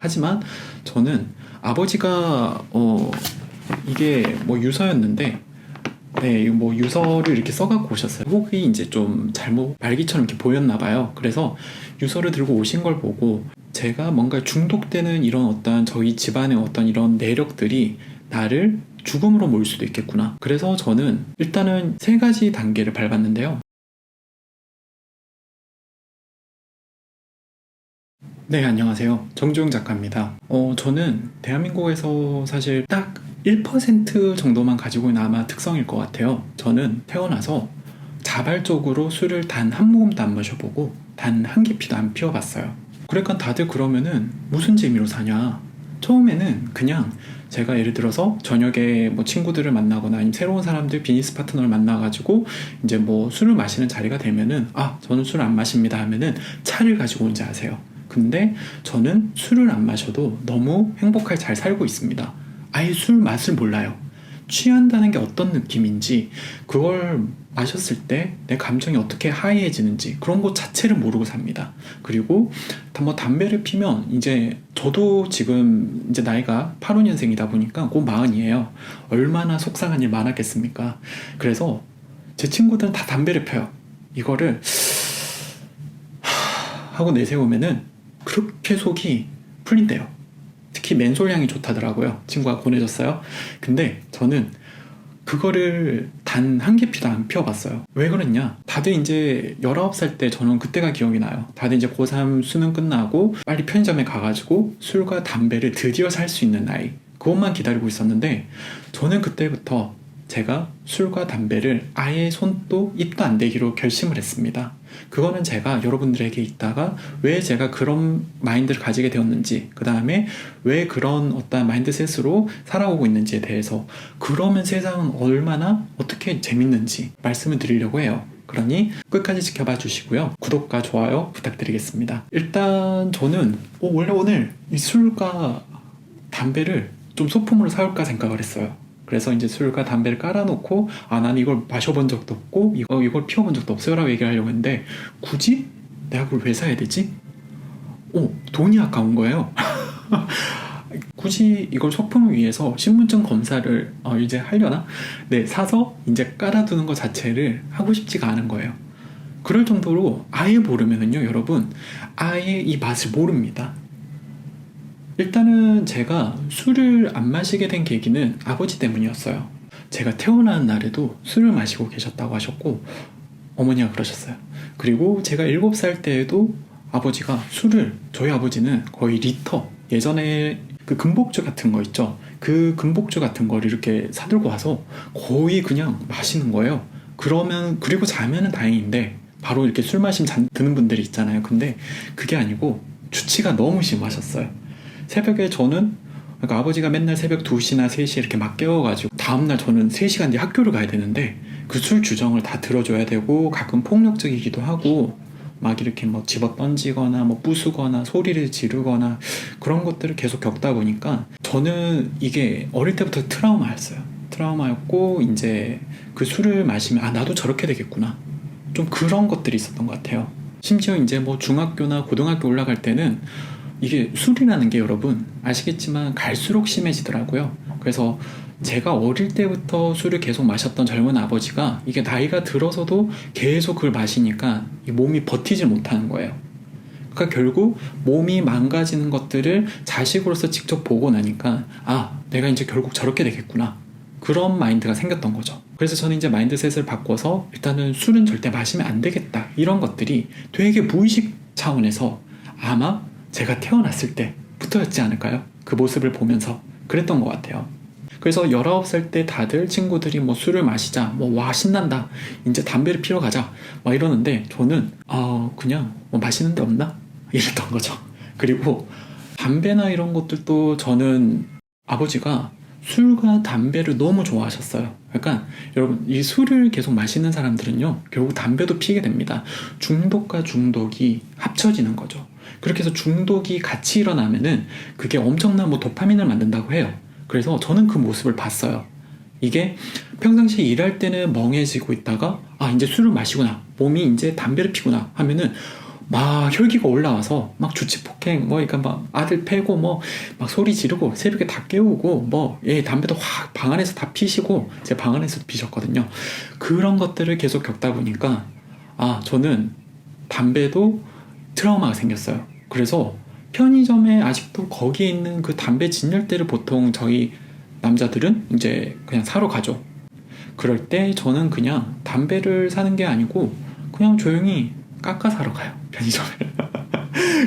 하지만 저는 아버지가 이게 뭐 유서였는데 네, 뭐 유서를 이렇게 써갖고 오셨어요. 혹이 이제 좀 잘못 말기처럼 이렇게 보였나 봐요. 그래서 유서를 들고 오신 걸 보고 제가 뭔가 중독되는 이런 어떤 저희 집안의 어떤 이런 내력들이 나를 죽음으로 몰 수도 있겠구나. 그래서 저는 일단은 3가지 단계를 밟았는데요. 네, 안녕하세요. 정주영 작가입니다. 저는 대한민국에서 사실 딱 1% 정도만 가지고 있는 아마 특성일 것 같아요. 저는 태어나서 자발적으로 술을 단 한 모금도 안 마셔보고 단 한 깊이도 안 피워봤어요. 그러니까 다들 그러면은 무슨 재미로 사냐? 처음에는 그냥 제가 예를 들어서 저녁에 뭐 친구들을 만나거나 아니면 새로운 사람들 비즈니스 파트너를 만나가지고 이제 뭐 술을 마시는 자리가 되면은 저는 술 안 마십니다 하면은 차를 가지고 온지 아세요. 근데 저는 술을 안 마셔도 너무 행복하게 잘 살고 있습니다. 아예 술 맛을 몰라요. 취한다는 게 어떤 느낌인지, 그걸 마셨을 때 내 감정이 어떻게 하이해지는지 그런 것 자체를 모르고 삽니다. 그리고 뭐 담배를 피면 이제 저도 지금 이제 나이가 85년생이다 보니까 곧 40이에요. 얼마나 속상한 일 많았겠습니까? 그래서 제 친구들은 다 담배를 펴요. 이거를 하고 내세우면은 그렇게 속이 풀린대요. 특히 맨솔 향이 좋다더라고요. 친구가 보내줬어요. 근데 저는 그거를 단 한 개피도 안 피워봤어요. 왜 그랬냐? 다들 이제 19살 때 저는 그때가 기억이 나요. 다들 이제 고3 수능 끝나고 빨리 편의점에 가가지고 술과 담배를 드디어 살 수 있는 나이. 그것만 기다리고 있었는데 저는 그때부터 제가 술과 담배를 아예 손도 입도 안 대기로 결심을 했습니다. 그거는 제가 여러분들에게 있다가 왜 제가 그런 마인드를 가지게 되었는지, 그 다음에 왜 그런 어떤 마인드셋으로 살아오고 있는지에 대해서, 그러면 세상은 얼마나 어떻게 재밌는지 말씀을 드리려고 해요. 그러니 끝까지 지켜봐 주시고요. 구독과 좋아요 부탁드리겠습니다. 일단 저는 원래 오늘 이 술과 담배를 좀 소품으로 사올까 생각을 했어요. 그래서 이제 술과 담배를 깔아놓고 난 이걸 마셔본 적도 없고 이걸 피워본 적도 없어요 라고 얘기를 하려고 했는데, 굳이 내가 그걸 왜 사야 되지? 돈이 아까운 거예요. 굳이 이걸 소품을 위해서 신분증 검사를 이제 하려나? 네, 사서 이제 깔아두는 것 자체를 하고 싶지가 않은 거예요. 그럴 정도로 아예 모르면은요, 여러분, 아예 이 맛을 모릅니다. 일단은 제가 술을 안 마시게 된 계기는 아버지 때문이었어요. 제가 태어난 날에도 술을 마시고 계셨다고 하셨고 어머니가 그러셨어요. 그리고 제가 7살 때에도 아버지가 술을, 저희 아버지는 거의 리터, 예전에 그 금복주 같은 거 있죠. 그 금복주 같은 거를 이렇게 사들고 와서 거의 그냥 마시는 거예요. 그리고 자면은 다행인데 바로 이렇게 술 마시면 드는 분들이 있잖아요. 근데 그게 아니고 주치가 너무 심하셨어요. 새벽에 저는, 그러니까 아버지가 맨날 새벽 2시나 3시에 이렇게 막 깨워가지고 다음날 저는 3시간 뒤에 학교를 가야 되는데 그 술 주정을 다 들어줘야 되고, 가끔 폭력적이기도 하고 막 이렇게 뭐 집어 던지거나 뭐 부수거나 소리를 지르거나 그런 것들을 계속 겪다 보니까 저는 이게 어릴 때부터 트라우마였어요. 트라우마였고, 이제 그 술을 마시면 나도 저렇게 되겠구나, 좀 그런 것들이 있었던 것 같아요. 심지어 이제 뭐 중학교나 고등학교 올라갈 때는 이게 술이라는 게 여러분 아시겠지만 갈수록 심해지더라고요. 그래서 제가 어릴 때부터 술을 계속 마셨던 젊은 아버지가 이게 나이가 들어서도 계속 그걸 마시니까 이 몸이 버티질 못하는 거예요. 그러니까 결국 몸이 망가지는 것들을 자식으로서 직접 보고 나니까 내가 이제 결국 저렇게 되겠구나, 그런 마인드가 생겼던 거죠. 그래서 저는 이제 마인드셋을 바꿔서 일단은 술은 절대 마시면 안 되겠다, 이런 것들이 되게 무의식 차원에서 아마 제가 태어났을 때부터였지 않을까요? 그 모습을 보면서 그랬던 것 같아요. 그래서 19살 때 다들 친구들이 뭐 술을 마시자, 신난다, 이제 담배를 피러 가자 막 이러는데 저는 그냥 뭐 마시는 데 없나? 이랬던 거죠. 그리고 담배나 이런 것들도 저는 아버지가 술과 담배를 너무 좋아하셨어요. 그러니까 여러분, 이 술을 계속 마시는 사람들은요, 결국 담배도 피게 됩니다. 중독과 중독이 합쳐지는 거죠. 그렇게 해서 중독이 같이 일어나면은 그게 엄청난 도파민을 만든다고 해요. 그래서 저는 그 모습을 봤어요. 이게 평상시에 일할 때는 멍해지고 있다가 이제 술을 마시구나, 몸이 이제 담배를 피구나 하면은 막 혈기가 올라와서 막 주치폭행 뭐 그러니까 막 아들 패고 뭐 막 소리 지르고 새벽에 다 깨우고 뭐 담배도 확 방 안에서 다 피시고 제 방 안에서도 피셨거든요. 그런 것들을 계속 겪다 보니까 저는 담배도 트라우마가 생겼어요. 그래서 편의점에 아직도 거기에 있는 그 담배 진열대를 보통 저희 남자들은 이제 그냥 사러 가죠. 그럴 때 저는 그냥 담배를 사는 게 아니고 그냥 조용히 깎아 사러 가요, 편의점에.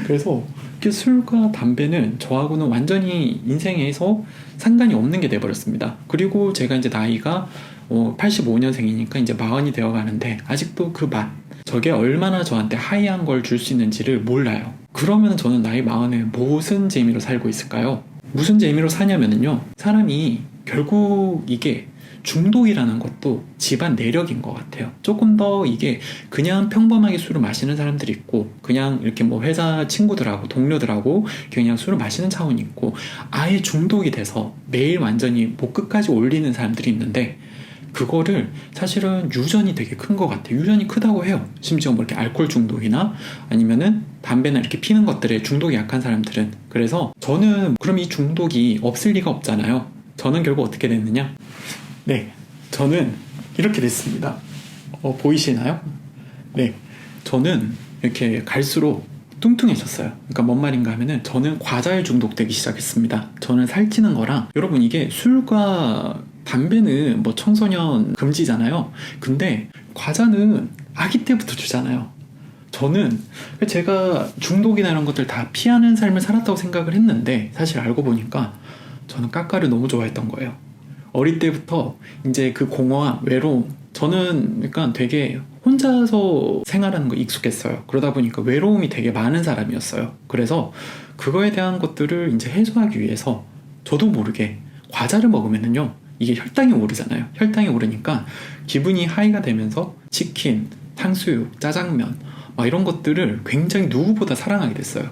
그래서 술과 담배는 저하고는 완전히 인생에서 상관이 없는 게 돼버렸습니다. 그리고 제가 이제 나이가 85년생이니까 이제 40이 되어 가는데 아직도 그 맛, 저게 얼마나 저한테 하이한 걸 줄 수 있는지를 몰라요. 그러면 저는 나이 40에 무슨 재미로 살고 있을까요? 무슨 재미로 사냐면요, 사람이 결국 이게 중독이라는 것도 집안 내력인 것 같아요. 조금 더 이게 그냥 평범하게 술을 마시는 사람들이 있고, 그냥 이렇게 뭐 회사 친구들하고 동료들하고 그냥 술을 마시는 차원이 있고, 아예 중독이 돼서 매일 완전히 목 끝까지 올리는 사람들이 있는데, 그거를 사실은 유전이 되게 큰 것 같아요. 유전이 크다고 해요. 심지어 뭐 이렇게 알코올 중독이나 아니면은 담배나 이렇게 피는 것들에 중독이 약한 사람들은. 그래서 저는 그럼 이 중독이 없을 리가 없잖아요. 저는 결국 어떻게 됐느냐? 네, 저는 이렇게 됐습니다. 보이시나요? 네, 저는 이렇게 갈수록 뚱뚱해졌어요. 그러니까 뭔 말인가 하면은 저는 과자에 중독되기 시작했습니다. 저는 살찌는 거랑, 여러분 이게 술과 담배는 뭐 청소년 금지잖아요. 근데 과자는 아기 때부터 주잖아요. 저는 제가 중독이나 이런 것들 다 피하는 삶을 살았다고 생각을 했는데, 사실 알고 보니까 저는 까까를 너무 좋아했던 거예요. 어릴 때부터 이제 그 공허함, 외로움, 저는 그러니까 되게 혼자서 생활하는 거 익숙했어요. 그러다 보니까 외로움이 되게 많은 사람이었어요. 그래서 그거에 대한 것들을 이제 해소하기 위해서 저도 모르게 과자를 먹으면은요, 이게 혈당이 오르잖아요. 혈당이 오르니까 기분이 하이가 되면서 치킨, 탕수육, 짜장면 막 이런 것들을 굉장히 누구보다 사랑하게 됐어요.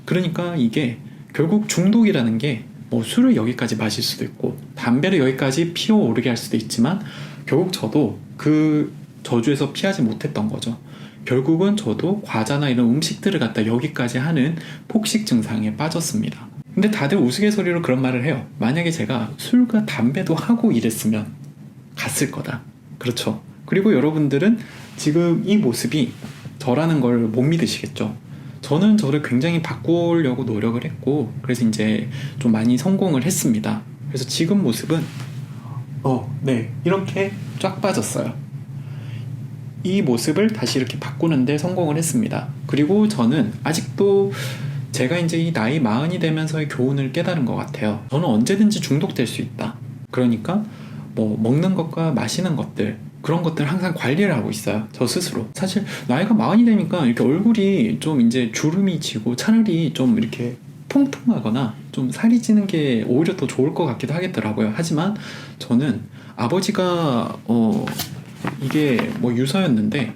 그러니까 이게 결국 중독이라는 게 뭐 술을 여기까지 마실 수도 있고 담배를 여기까지 피어오르게 할 수도 있지만, 결국 저도 그 저주에서 피하지 못했던 거죠. 결국은 저도 과자나 이런 음식들을 갖다 여기까지 하는 폭식 증상에 빠졌습니다. 근데 다들 우스갯소리로 그런 말을 해요. 만약에 제가 술과 담배도 하고 이랬으면 갔을 거다. 그렇죠. 그리고 여러분들은 지금 이 모습이 저라는 걸 못 믿으시겠죠. 저는 저를 굉장히 바꾸려고 노력을 했고, 그래서 이제 좀 많이 성공을 했습니다. 그래서 지금 모습은 네, 이렇게 쫙 빠졌어요. 이 모습을 다시 이렇게 바꾸는데 성공을 했습니다. 그리고 저는 아직도 제가 이제 이 나이 40이 되면서의 교훈을 깨달은 것 같아요. 저는 언제든지 중독될 수 있다. 그러니까 뭐 먹는 것과 마시는 것들, 그런 것들 항상 관리를 하고 있어요. 저 스스로. 사실 나이가 40이 되니까 이렇게 얼굴이 좀 이제 주름이 지고 차라리 좀 이렇게 통통하거나 좀 살이 찌는 게 오히려 더 좋을 것 같기도 하겠더라고요. 하지만 저는 아버지가 이게 뭐 유서였는데,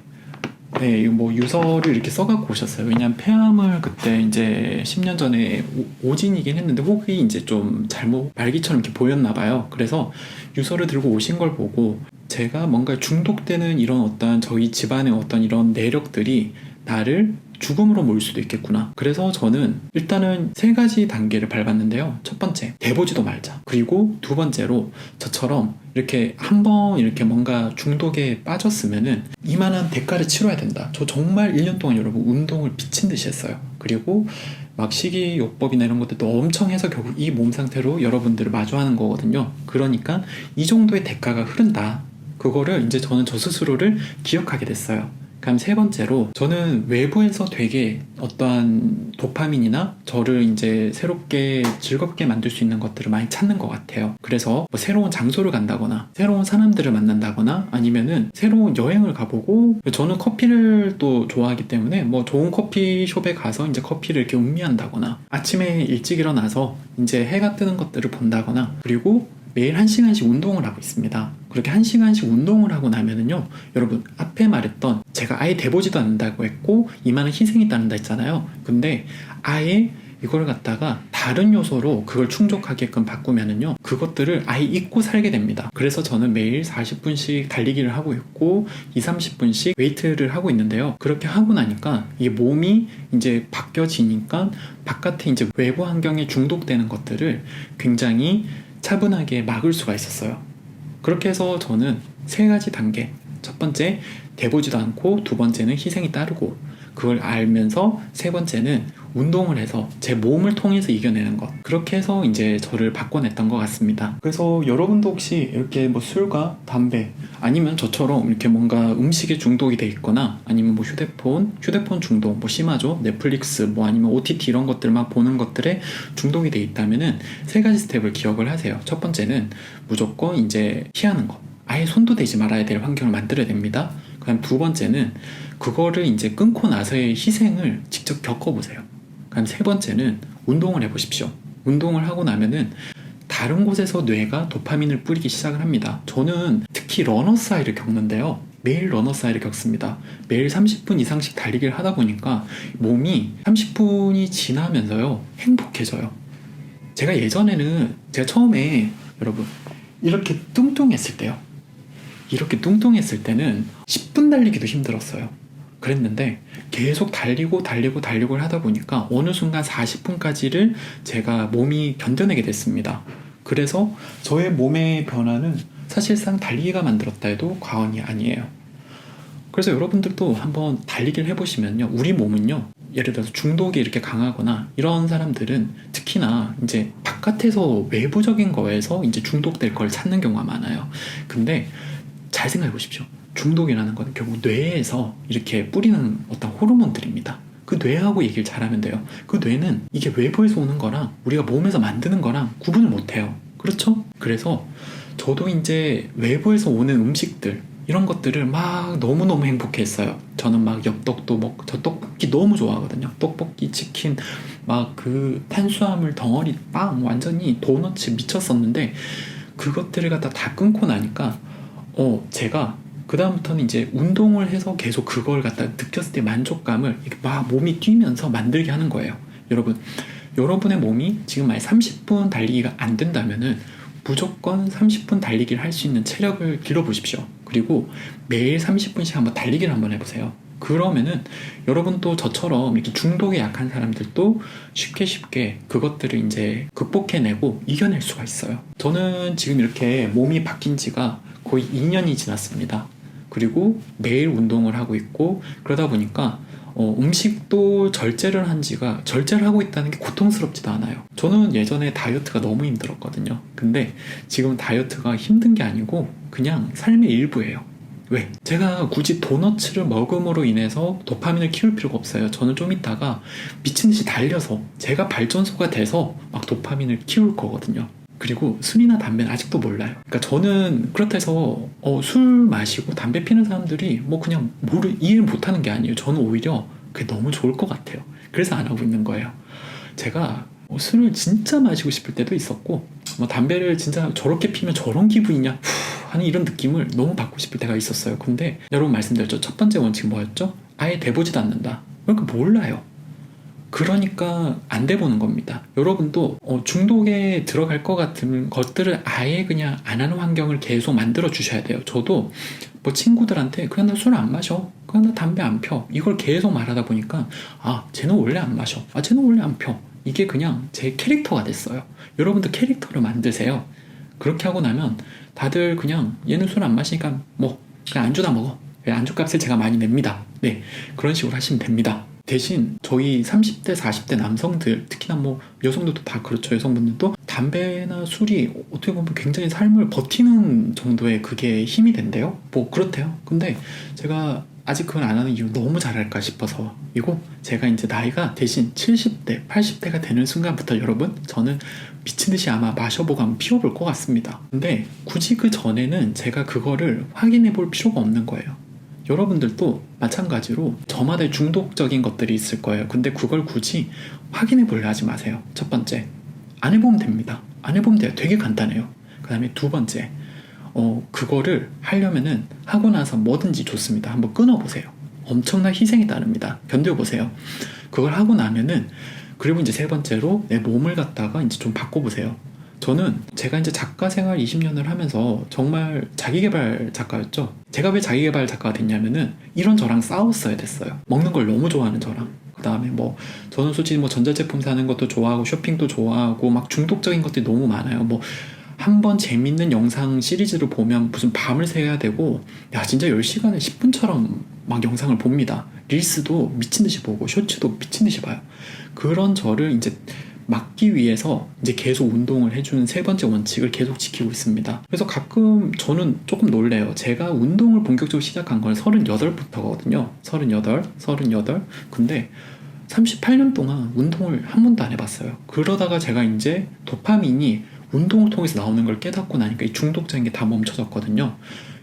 네, 뭐 유서를 이렇게 써갖고 오셨어요. 왜냐면 폐암을 그때 이제 10년 전에 오진이긴 했는데 혹이 이제 좀 잘못 말기처럼 이렇게 보였나 봐요. 그래서 유서를 들고 오신 걸 보고 제가 뭔가 중독되는 이런 어떤 저희 집안의 어떤 이런 내력들이 나를 죽음으로 몰 수도 있겠구나. 그래서 저는 일단은 3가지 단계를 밟았는데요. 첫 번째, 대보지도 말자. 그리고 두 번째로 저처럼 이렇게 한번 이렇게 뭔가 중독에 빠졌으면은 이만한 대가를 치러야 된다. 저 정말 1년 동안 여러분 운동을 미친 듯이 했어요. 그리고 막 식이요법이나 이런 것들도 엄청 해서 결국 이 몸 상태로 여러분들을 마주하는 거거든요. 그러니까 이 정도의 대가가 흐른다. 그거를 이제 저는 저 스스로를 기억하게 됐어요. 그럼 3번째로, 저는 외부에서 되게 어떠한 도파민이나 저를 이제 새롭게 즐겁게 만들 수 있는 것들을 많이 찾는 것 같아요. 그래서 뭐 새로운 장소를 간다거나 새로운 사람들을 만난다거나 아니면은 새로운 여행을 가보고, 저는 커피를 또 좋아하기 때문에 뭐 좋은 커피숍에 가서 이제 커피를 이렇게 음미한다거나, 아침에 일찍 일어나서 이제 해가 뜨는 것들을 본다거나, 그리고 매일 1시간씩 운동을 하고 있습니다. 그렇게 1시간씩 운동을 하고 나면은요, 여러분 앞에 말했던, 제가 아예 대보지도 않는다고 했고 이만한 희생이 따른다 했잖아요. 근데 아예 이걸 갖다가 다른 요소로 그걸 충족하게끔 바꾸면은요, 그것들을 아예 잊고 살게 됩니다. 그래서 저는 매일 40분씩 달리기를 하고 있고 20-30분씩 웨이트를 하고 있는데요. 그렇게 하고 나니까 이게 몸이 이제 바뀌어지니까 바깥에 이제 외부 환경에 중독되는 것들을 굉장히 차분하게 막을 수가 있었어요. 그렇게 해서 저는 3가지 단계, 첫 번째 대보지도 않고, 두 번째는 희생이 따르고, 그걸 알면서 세 번째는 운동을 해서 제 몸을 통해서 이겨내는 것, 그렇게 해서 이제 저를 바꿔냈던 것 같습니다. 그래서 여러분도 혹시 이렇게 뭐 술과 담배, 아니면 저처럼 이렇게 뭔가 음식에 중독이 돼 있거나, 아니면 뭐 휴대폰 중독, 뭐 심하죠, 넷플릭스 뭐 아니면 OTT 이런 것들 막 보는 것들에 중독이 돼 있다면은 3가지 스텝을 기억을 하세요. 첫 번째는 무조건 이제 피하는 것, 아예 손도 대지 말아야 될 환경을 만들어야 됩니다. 그다음 두 번째는 그거를 이제 끊고 나서의 희생을 직접 겪어보세요. 그다음 세 번째는 운동을 해보십시오. 운동을 하고 나면은 다른 곳에서 뇌가 도파민을 뿌리기 시작을 합니다. 저는 특히 러너스 하이를 겪는데요. 매일 러너스 하이를 겪습니다. 매일 30분 이상씩 달리기를 하다 보니까 몸이 30분이 지나면서요, 행복해져요. 제가 예전에는, 제가 처음에 여러분 이렇게 뚱뚱했을 때요, 이렇게 뚱뚱했을 때는 10분 달리기도 힘들었어요. 그랬는데 계속 달리고를 하다 보니까 어느 순간 40분까지를 제가 몸이 견뎌내게 됐습니다. 그래서 저의 몸의 변화는 사실상 달리기가 만들었다 해도 과언이 아니에요. 그래서 여러분들도 한번 달리기를 해보시면요, 우리 몸은요, 예를 들어서 중독이 이렇게 강하거나 이런 사람들은 특히나 이제 바깥에서 외부적인 거에서 이제 중독될 걸 찾는 경우가 많아요. 근데 잘 생각해 보십시오. 중독이라는 건 결국 뇌에서 이렇게 뿌리는 어떤 호르몬들입니다. 그 뇌하고 얘기를 잘하면 돼요. 그 뇌는 이게 외부에서 오는 거랑 우리가 몸에서 만드는 거랑 구분을 못 해요. 그렇죠? 그래서 저도 이제 외부에서 오는 음식들, 이런 것들을 막 너무너무 행복했어요. 저는 막 엽떡도 먹고, 저 떡볶이 너무 좋아하거든요. 떡볶이, 치킨, 막 그 탄수화물 덩어리 빵, 완전히 도너츠 미쳤었는데, 그것들을 갖다 다 끊고 나니까 제가 그 다음부터는 이제 운동을 해서 계속 그걸 갖다 느꼈을 때 만족감을 이렇게 막 몸이 뛰면서 만들게 하는 거예요. 여러분의 몸이 지금 만약 30분 달리기가 안 된다면은 무조건 30분 달리기를 할 수 있는 체력을 길러보십시오. 그리고 매일 30분씩 한번 달리기를 한번 해보세요. 그러면은 여러분도 저처럼 이렇게 중독에 약한 사람들도 쉽게 그것들을 이제 극복해내고 이겨낼 수가 있어요. 저는 지금 이렇게 몸이 바뀐 지가 거의 2년이 지났습니다. 그리고 매일 운동을 하고 있고, 그러다 보니까 음식도 절제를 하고 있다는 게 고통스럽지도 않아요. 저는 예전에 다이어트가 너무 힘들었거든요. 근데 지금 다이어트가 힘든 게 아니고 그냥 삶의 일부예요. 왜? 제가 굳이 도너츠를 먹음으로 인해서 도파민을 키울 필요가 없어요. 저는 좀 이따가 미친듯이 달려서 제가 발전소가 돼서 막 도파민을 키울 거거든요. 그리고 술이나 담배는 아직도 몰라요. 그러니까 저는 그렇다 해서 술 마시고 담배 피는 사람들이 뭐 그냥 이해를 못하는 게 아니에요. 저는 오히려 그게 너무 좋을 것 같아요. 그래서 안 하고 있는 거예요. 제가 술을 진짜 마시고 싶을 때도 있었고, 뭐 담배를 진짜 저렇게 피면 저런 기분이냐 하는 이런 느낌을 너무 받고 싶을 때가 있었어요. 근데 여러분 말씀드렸죠. 첫 번째 원칙 뭐였죠? 아예 돼보지도 않는다. 그러니까 몰라요. 그러니까 안 돼보는 겁니다. 여러분도 중독에 들어갈 것 같은 것들을 아예 그냥 안 하는 환경을 계속 만들어 주셔야 돼요. 저도 뭐 친구들한테 그냥 나 술 안 마셔, 그냥 나 담배 안 펴, 이걸 계속 말하다 보니까 쟤는 원래 안 마셔, 쟤는 원래 안 펴, 이게 그냥 제 캐릭터가 됐어요. 여러분도 캐릭터를 만드세요. 그렇게 하고 나면 다들 그냥 얘는 술 안 마시니까 뭐 그냥 안주나 먹어, 안주값을 제가 많이 냅니다. 네, 그런 식으로 하시면 됩니다. 대신 저희 30대 40대 남성들, 특히나 뭐 여성들도 다 그렇죠. 여성분들도 담배나 술이 어떻게 보면 굉장히 삶을 버티는 정도의 그게 힘이 된대요. 뭐 그렇대요. 근데 제가 아직 그걸 안 하는 이유 너무 잘할까 싶어서 이고, 제가 이제 나이가 대신 70대 80대가 되는 순간부터 여러분, 저는 미친듯이 아마 마셔보고 한번 피워볼 것 같습니다. 근데 굳이 그 전에는 제가 그거를 확인해 볼 필요가 없는 거예요. 여러분들도 마찬가지로 저마다의 중독적인 것들이 있을 거예요. 근데 그걸 굳이 확인해 보려 하지 마세요. 첫 번째, 안 해보면 됩니다. 안 해보면 돼요. 되게 간단해요. 그 다음에 두 번째, 그거를 하려면은 하고 나서 뭐든지 좋습니다. 한번 끊어보세요. 엄청난 희생이 따릅니다. 견뎌보세요. 그걸 하고 나면은 그리고 이제 세 번째로 내 몸을 갖다가 이제 좀 바꿔보세요. 저는 제가 이제 작가 생활 20년을 하면서 정말 자기계발 작가였죠. 제가 왜 자기계발 작가가 됐냐면은 이런 저랑 싸웠어야 됐어요. 먹는 걸 너무 좋아하는 저랑. 그 다음에 뭐 저는 솔직히 뭐 전자제품 사는 것도 좋아하고 쇼핑도 좋아하고 막 중독적인 것들이 너무 많아요. 뭐 한 번 재밌는 영상 시리즈를 보면 무슨 밤을 새야 되고, 야 진짜 10시간을 10분처럼 막 영상을 봅니다. 릴스도 미친듯이 보고 쇼츠도 미친듯이 봐요. 그런 저를 이제 막기 위해서 이제 계속 운동을 해주는 세 번째 원칙을 계속 지키고 있습니다. 그래서 가끔 저는 조금 놀래요. 제가 운동을 본격적으로 시작한 건 38부터거든요. 38. 근데 38년 동안 운동을 한 번도 안 해봤어요. 그러다가 제가 이제 도파민이 운동을 통해서 나오는 걸 깨닫고 나니까 이 중독적인 게 다 멈춰졌거든요.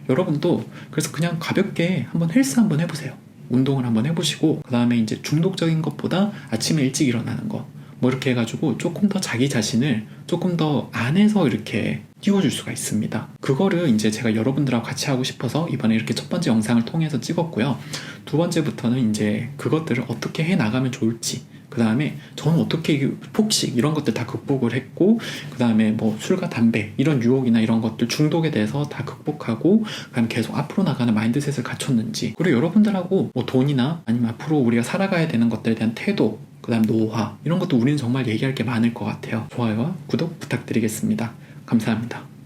여러분도 그래서 그냥 가볍게 한번 헬스 한번 해보세요. 운동을 한번 해보시고, 그 다음에 이제 중독적인 것보다 아침에 일찍 일어나는 거, 뭐 이렇게 해가지고 조금 더 자기 자신을 조금 더 안에서 이렇게 띄워줄 수가 있습니다. 그거를 이제 제가 여러분들하고 같이 하고 싶어서 이번에 이렇게 첫 번째 영상을 통해서 찍었고요. 두 번째부터는 이제 그것들을 어떻게 해 나가면 좋을지, 그 다음에 저는 어떻게 폭식 이런 것들 다 극복을 했고, 그 다음에 뭐 술과 담배 이런 유혹이나 이런 것들 중독에 대해서 다 극복하고, 그 다음에 계속 앞으로 나가는 마인드셋을 갖췄는지, 그리고 여러분들하고 뭐 돈이나 아니면 앞으로 우리가 살아가야 되는 것들에 대한 태도, 그 다음 노화 이런 것도 우리는 정말 얘기할 게 많을 것 같아요. 좋아요와 구독 부탁드리겠습니다. 감사합니다.